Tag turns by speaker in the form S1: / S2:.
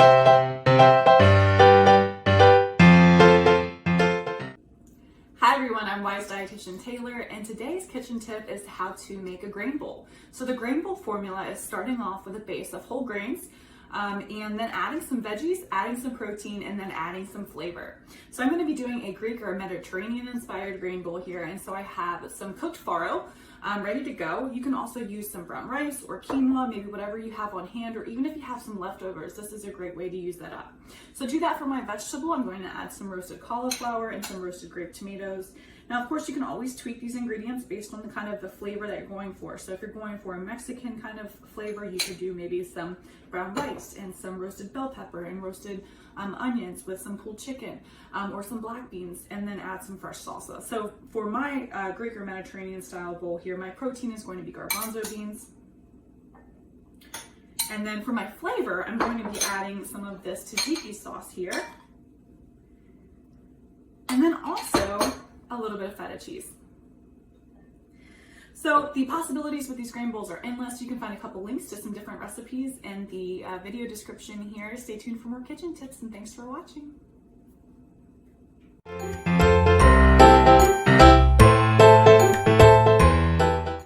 S1: Hi everyone, I'm Weis Dietitian Taylor, and today's kitchen tip is how to make a grain bowl. So the grain bowl formula is starting off with a base of whole grains, and then adding some veggies, adding some protein, and then adding some flavor. So I'm going to be doing a Greek or Mediterranean inspired grain bowl here, and so I have some cooked farro ready to go. You can also use some brown rice or quinoa, maybe whatever you have on hand, or even if you have some leftovers, this is a great way to use that up. So do that for my vegetable. I'm going to add some roasted cauliflower and some roasted grape tomatoes. Now, of course, you can always tweak these ingredients based on the kind of the flavor that you're going for. So if you're going for a Mexican kind of flavor, you could do maybe some brown rice and some roasted bell pepper and roasted onions with some pulled chicken or some black beans, and then add some fresh salsa. So for my Greek or Mediterranean style bowl here, my protein is going to be garbanzo beans. And then for my flavor, I'm going to be adding some of this tzatziki sauce here. And then also a little bit of feta cheese. So the possibilities with these grain bowls are endless. You can find a couple links to some different recipes in the video description here. Stay tuned for more kitchen tips, and thanks for watching.